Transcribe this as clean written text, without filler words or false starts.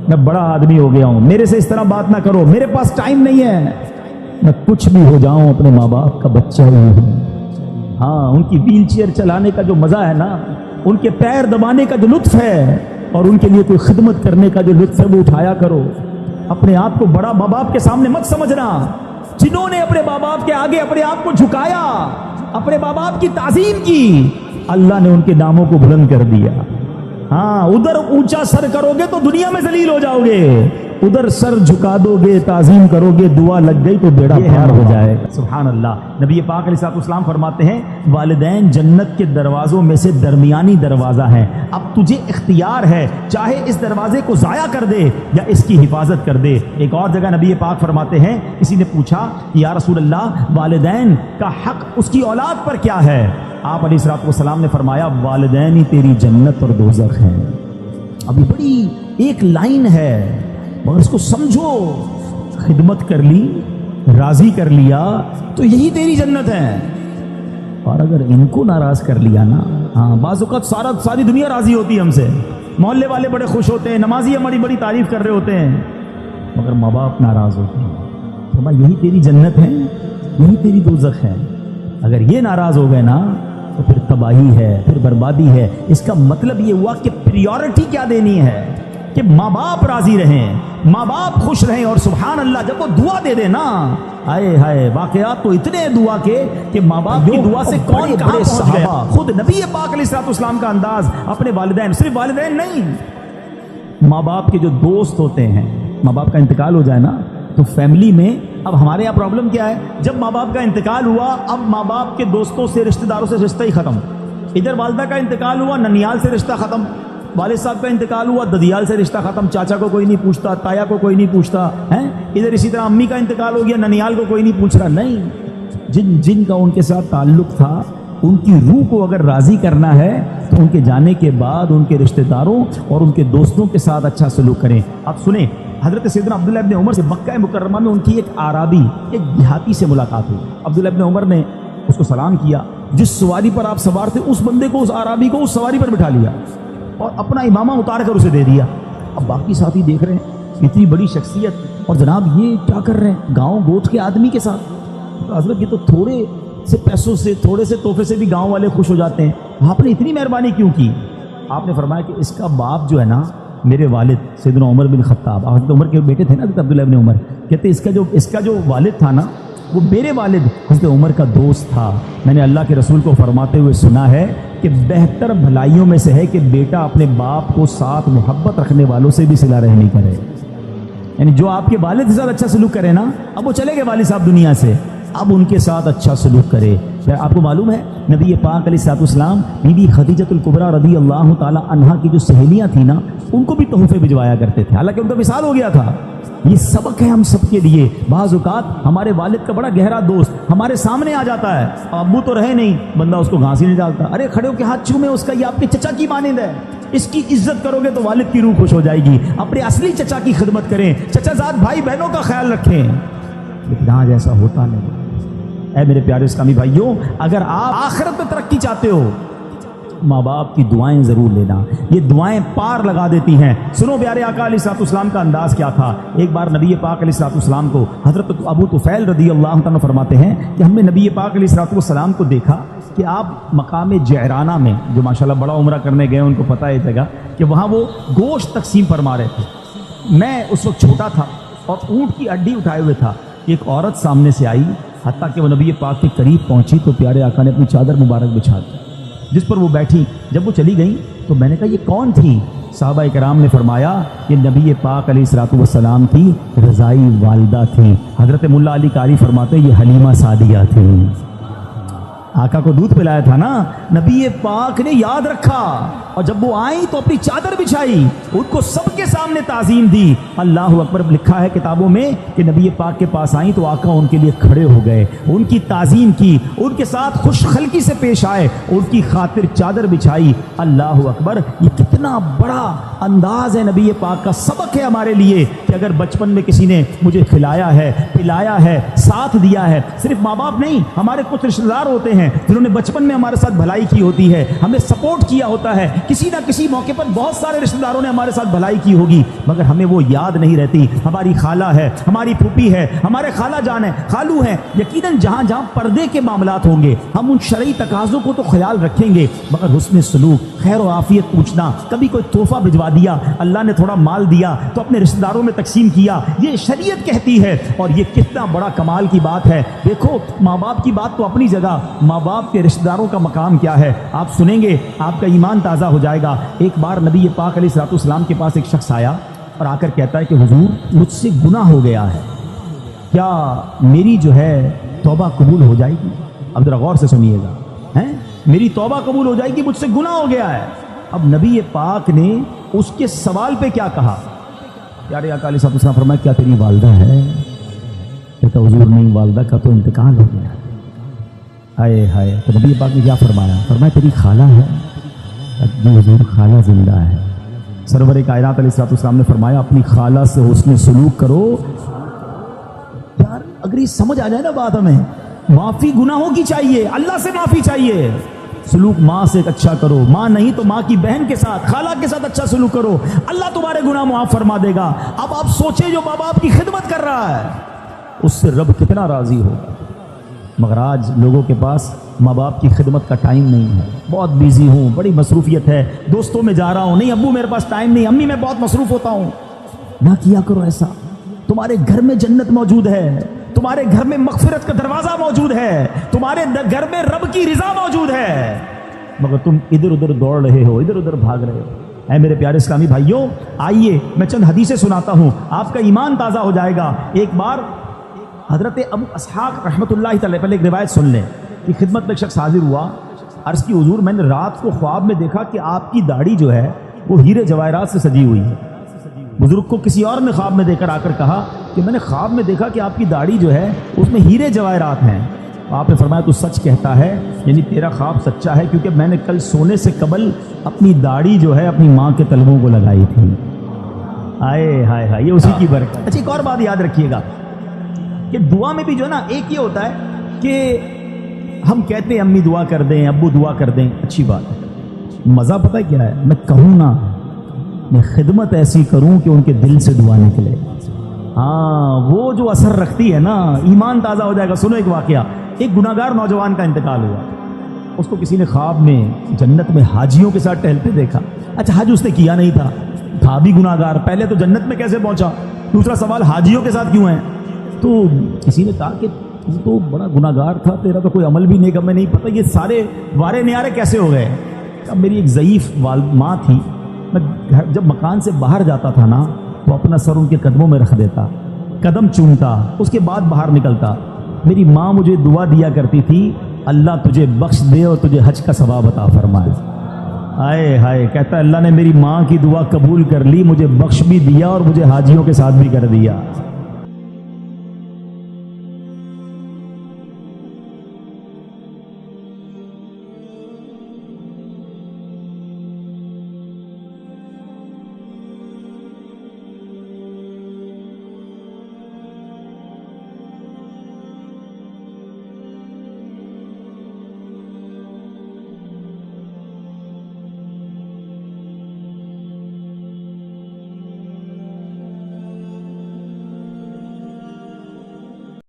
میں بڑا آدمی ہو گیا ہوں، میرے سے اس طرح بات نہ کرو، میرے پاس ٹائم نہیں ہے، میں کچھ بھی ہو جاؤں اپنے ماں باپ کا بچہ ہی ہوں۔ ہاں، ان کی ویل چیئر چلانے کا جو مزہ ہے نا، ان کے پیر دبانے کا جو لطف ہے، اور ان کے لیے کوئی خدمت کرنے کا جو لطف ہے، وہ اٹھایا کرو۔ اپنے آپ کو بڑا ماں باپ کے سامنے مت سمجھنا۔ جنہوں نے اپنے ماں باپ کے آگے اپنے آپ کو جھکایا، اپنے ماں باپ کی تعظیم کی، اللہ نے ان کے ناموں کو بلند کر دیا۔ ہاں، ادھر اونچا سر کرو گے تو دنیا میں ذلیل ہو جاؤ گے، ادھر سر جھکا دو گے، تعظیم کرو گے، دعا لگ گئی تو بیڑا پار ہو جائے گا۔ سبحان اللہ۔ نبی پاک علیہ الصلوۃ والسلام فرماتے ہیں والدین جنت کے دروازوں میں سے درمیانی دروازہ ہیں، اب تجھے اختیار ہے، چاہے اس دروازے کو ضائع کر دے یا اس کی حفاظت کر دے۔ ایک اور جگہ نبی پاک فرماتے ہیں، کسی نے پوچھا کہ یا رسول اللہ والدین کا حق اس کی اولاد پر کیا ہے؟ آپ علیہ الصلوۃ والسلام نے فرمایا والدین ہی تیری جنت اور دوزخ ہیں۔ ابھی بڑی ایک لائن ہے، مگر اس کو سمجھو، خدمت کر لی، راضی کر لیا تو یہی تیری جنت ہے، اور اگر ان کو ناراض کر لیا نا، ہاں بعض اوقات ساری دنیا راضی ہوتی ہے ہم سے، محلے والے بڑے خوش ہوتے ہیں، نمازی ہماری بڑی تعریف کر رہے ہوتے ہیں، مگر ماں باپ ناراض ہوتے ہیں، تو یہی تیری جنت ہے، یہی تیری دوزخ ہے۔ اگر یہ ناراض ہو گئے نا تو پھر تباہی ہے، پھر بربادی ہے۔ اس کا مطلب یہ ہوا کہ پریورٹی کیا دینی ہے کہ ماں باپ راضی رہیں، ماں باپ خوش رہیں، اور سبحان اللہ جب وہ دعا دے دے نا، ہائے ہائے، واقعات تو اتنے دعا کے کہ ماں باپ کی دعا سے کون کہاں پہنچ گیا۔ خود نبی پاک علیہ الصلوۃ والسلام کا انداز اپنے والدین، صرف والدین نہیں، ماں باپ کے جو دوست ہوتے ہیں، ماں باپ کا انتقال ہو جائے نا تو فیملی میں، اب ہمارے یہاں پرابلم کیا ہے، جب ماں باپ کا انتقال ہوا اب ماں باپ کے دوستوں سے، رشتہ داروں سے رشتہ ہی ختم۔ ادھر والدہ کا انتقال ہوا، ننیال سے رشتہ ختم، والد صاحب کا انتقال ہوا، ددیال سے رشتہ ختم، چاچا کو کوئی نہیں پوچھتا، تایا کو کوئی نہیں پوچھتا ہے، ادھر اسی طرح امی کا انتقال ہو گیا، ننیال کو کوئی نہیں پوچھ رہا۔ نہیں، جن کا ان کے ساتھ تعلق تھا، ان کی روح کو اگر راضی کرنا ہے تو ان کے جانے کے بعد ان کے رشتہ داروں اور ان کے دوستوں کے ساتھ اچھا سلوک کریں۔ اب سنیں، حضرت سیدنا عبداللہ ابن عمر سے مکہ مکرمہ میں ان کی ایک اعرابی، ایک دیہاتی سے ملاقات ہوئی۔ عبداللہ ابن عمر نے اس کو سلام کیا، جس سواری پر آپ سوار تھے اس بندے کو، اس اعرابی کو اس سواری پر بٹھا لیا اور اپنا امامہ اتار کر اسے دے دیا۔ اب باقی ساتھی دیکھ رہے ہیں اتنی بڑی شخصیت، اور جناب یہ کیا کر رہے ہیں گاؤں گوٹ کے آدمی کے ساتھ؟ تو حضرت یہ تو تھوڑے سے پیسوں سے، تھوڑے سے تحفے سے بھی گاؤں والے خوش ہو جاتے ہیں، آپ نے اتنی مہربانی کیوں کی؟ آپ نے فرمایا کہ اس کا باپ جو ہے نا، میرے والد سیدنا عمر بن خطاب، حضرت عمر کے بیٹے تھے نا حضرت عبداللہ ابن عمر، کہتے ہیں اس کا جو والد تھا نا، وہ میرے والد حضرت عمر کا دوست تھا۔ میں نے اللہ کے رسول کو فرماتے ہوئے سنا ہے کہ بہتر بھلائیوں میں سے ہے کہ بیٹا اپنے باپ کو ساتھ محبت رکھنے والوں سے بھی صلہ رحمی کرے، یعنی جو آپ کے والد کے ساتھ اچھا سلوک کرے نا، اب وہ چلے گئے والد صاحب دنیا سے، اب ان کے ساتھ اچھا سلوک کرے۔ آپ کو معلوم ہے نبی پاک علیہ الصلوۃ والسلام بی بی خدیجۃ الکبریٰ رضی اللہ تعالی عنہا کی جو سہیلیاں تھیں نا، ان کو بھی تحفے بھجوایا کرتے تھے، حالانکہ ان کا وصال ہو گیا تھا۔ یہ سبق ہے ہم سب کے لیے۔ بعض اوقات ہمارے والد کا بڑا گہرا دوست ہمارے سامنے آ جاتا ہے، ابو تو رہے نہیں، بندہ اس کو گھاس ہی نہیں ڈالتا، ارے کھڑے ہو کے ہاتھ چومے اس کا، یہ آپ کے چچا کی مانند ہے، اس کی عزت کرو گے تو والد کی روح خوش ہو جائے گی۔ اپنے اصلی چچا کی خدمت کریں، چچا زاد بھائی بہنوں کا خیال رکھیں، لیکن آج ایسا ہوتا نہیں۔ اے میرے پیارے اسلامی بھائیوں، اگر آپ آخرت میں ترقی چاہتے ہو، ماں باپ کی دعائیں ضرور لینا، یہ دعائیں پار لگا دیتی ہیں۔ سنو پیارے آقا علیہ الصلوۃ والسلام کا انداز کیا تھا۔ ایک بار نبی پاک علیہ الصلوۃ والسلام کو حضرت ابو طفیل رضی اللہ عنہ فرماتے ہیں کہ ہم نے نبی پاک علیہ الصلوۃ والسلام کو دیکھا کہ آپ مقام جعرانہ میں، جو ماشاءاللہ بڑا عمرہ کرنے گئے ان کو پتہ ہے جگہ، کہ وہاں وہ گوشت تقسیم فرما رہے تھے۔ میں اس وقت چھوٹا تھا اور اونٹ کی ہڈی اٹھائے ہوئے تھا، ایک عورت سامنے سے آئی، حتیٰ کہ وہ نبی پاک کے قریب پہنچی تو پیارے آقا نے اپنی چادر مبارک بچھا دی، جس پر وہ بیٹھی۔ جب وہ چلی گئیں تو میں نے کہا یہ کون تھی؟ صحابہ کرام نے فرمایا کہ نبی پاک علیہ الصلوۃ والسلام کی رضائی والدہ تھی۔ حضرت ملا علی قاری فرماتے ہیں یہ حلیمہ سعدیہ تھی۔ آقا کو دودھ پلایا تھا نا، نبی پاک نے یاد رکھا، اور جب وہ آئیں تو اپنی چادر بچھائی، ان کو سب کے سامنے تعظیم دی۔ اللہ اکبر، لکھا ہے کتابوں میں کہ نبی پاک کے پاس آئیں تو آقا ان کے لیے کھڑے ہو گئے، ان کی تعظیم کی، ان کے ساتھ خوش خلقی سے پیش آئے، ان کی خاطر چادر بچھائی۔ اللہ اکبر، یہ کتنا بڑا انداز ہے نبی پاک کا، سبق ہے ہمارے لیے کہ اگر بچپن میں کسی نے مجھے کھلایا ہے، پلایا ہے، ساتھ دیا ہے، صرف ماں باپ نہیں، ہمارے کچھ رشتہ دار ہوتے ہیں جنہوں نے بچپن میں ہمارے ساتھ بھلائی کی ہوتی ہے, ہمیں سپورٹ کیا ہوتا ہے, کسی نہ کسی موقع پر بہت سارے رشتہ داروں نے ہمارے ساتھ بھلائی کی ہوگی, مگر ہمیں وہ یاد نہیں رہتی. ہماری خالہ ہے, ہماری پھوپھی ہے, ہمارے خالہ جان ہے, خالو ہیں, یقیناً جہاں جہاں پردے کے معاملات ہوں گے ہم ان شرعی تقاضوں کو تو خیال رکھیں گے, مگر حسن سلوک, خیر و عافیت پوچھنا, کبھی کوئی تحفہ بھجوا دیا, اللہ نے تھوڑا مال دیا تو اپنے رشتہ داروں میں تقسیم کیا, یہ شریعت کہتی ہے. اور یہ کتنا بڑا کمال کی بات ہے. دیکھو ماں باپ کی بات تو اپنی جگہ, ماں باپ کے رشتہ داروں کا مقام کیا ہے آپ سنیں گے, آپ کا ایمان تازہ ہو جائے گا. ایک بار نبی پاک علیہ الصلوۃ والسلام کے پاس ایک شخص آیا اور آ کر کہتا ہے کہ حضور مجھ سے گناہ ہو گیا ہے, کیا میری جو ہے توبہ قبول ہو جائے گی؟ اب ذرا غور سے سنیے گا, میری توبہ قبول ہو جائے گی, مجھ سے گناہ ہو گیا ہے. اب نبی پاک نے اس کے سوال پہ کیا کہا؟ پیارے آقا علیہ الصلوۃ والسلام فرمایا کیا تیری والدہ ہے؟ کہتا حضور نہیں, والدہ کا تو انتقال ہو گیا. ہائے ہائے, تو نبی پاک نے کیا فرمایا؟ فرمایا تیری خالہ ہے؟ جی حضور خالہ زندہ ہے. سرور کائنات علیہ الصلوۃ والسلام نے فرمایا اپنی خالہ سے حسن سلوک کرو. یار اگر یہ سمجھ آ جائے نا بات, ہمیں معافی گناہوں کی چاہیے, اللہ سے معافی چاہیے. سلوک ماں سے اچھا کرو, ماں نہیں تو ماں کی بہن کے ساتھ, خالہ کے ساتھ اچھا سلوک کرو, اللہ تمہارے گناہ معاف فرما دے گا. اب آپ سوچیں جو ماں باپ کی خدمت کر رہا ہے اس سے رب کتنا راضی ہوگا. مگر آج لوگوں کے پاس ماں باپ کی خدمت کا ٹائم نہیں ہے, بہت بیزی ہوں, بڑی مصروفیت ہے, دوستوں میں جا رہا ہوں, نہیں ابو میرے پاس ٹائم نہیں, امی میں بہت مصروف ہوتا ہوں. نہ کیا کرو ایسا, تمہارے گھر میں جنت موجود ہے, تمہارے گھر میں مغفرت کا دروازہ موجود ہے, تمہارے گھر میں رب کی رضا موجود ہے, مگر تم ادھر ادھر دوڑ رہے ہو, ادھر ادھر بھاگ رہے ہو. اے میرے پیارے اسلامی بھائیوں, آئیے میں چند حدیثیں سناتا ہوں, آپ کا ایمان تازہ ہو جائے گا. ایک بار حضرت ابو اسحاق رحمۃ اللہ تعالی, پہلے ایک روایت سن لیں کہ خدمت میں ایک شخص حاضر ہوا, عرض کی حضور میں نے رات کو خواب میں دیکھا کہ آپ کی داڑھی جو ہے وہ ہیرے جواہرات سے سجی ہوئی ہے. بزرگ کو کسی اور نے خواب میں دے کر آ کر کہا کہ میں نے خواب میں دیکھا کہ آپ کی داڑھی جو ہے اس میں ہیرے جواہرات ہیں. آپ نے فرمایا تو سچ کہتا ہے, یعنی تیرا خواب سچا ہے, کیونکہ میں نے کل سونے سے قبل اپنی داڑھی جو ہے اپنی ماں کے تلووں کو لگائی تھی. آئے ہائے ہائے, یہ اسی کی برکت. اچھا ایک اور بات یاد رکھیے گا کہ دعا میں بھی جو ہے نا ایک یہ ہوتا ہے کہ ہم کہتے ہیں امی دعا کر دیں, ابو دعا کر دیں, اچھی بات ہے, مزہ پتہ کیا ہے, میں کہوں نا میں خدمت ایسی کروں کہ ان کے دل سے دعا نکلے. ہاں وہ جو اثر رکھتی ہے نا, ایمان تازہ ہو جائے گا. سنو ایک واقعہ, ایک گناہ گار نوجوان کا انتقال ہوا, اس کو کسی نے خواب میں جنت میں حاجیوں کے ساتھ ٹہلتے دیکھا. اچھا حج اس نے کیا نہیں تھا بھی گناہ گار, پہلے تو جنت میں کیسے پہنچا, دوسرا سوال حاجیوں کے ساتھ کیوں ہے. تو کسی نے کہا کہ تو بڑا گناہ گار تھا, تیرا تو کوئی عمل بھی نہیں, میں نہیں پتہ یہ سارے وارے نیارے کیسے ہو گئے. اب میری ایک ضعیف ماں تھی, میں جب مکان سے باہر جاتا تھا نا تو اپنا سر ان کے قدموں میں رکھ دیتا, قدم چومتا, اس کے بعد باہر نکلتا. میری ماں مجھے دعا دیا کرتی تھی اللہ تجھے بخش دے اور تجھے حج کا ثواب عطا فرمائے. آئے ہائے, کہتا اللہ نے میری ماں کی دعا قبول کر لی, مجھے بخش بھی دیا اور مجھے حاجیوں کے ساتھ بھی کر دیا.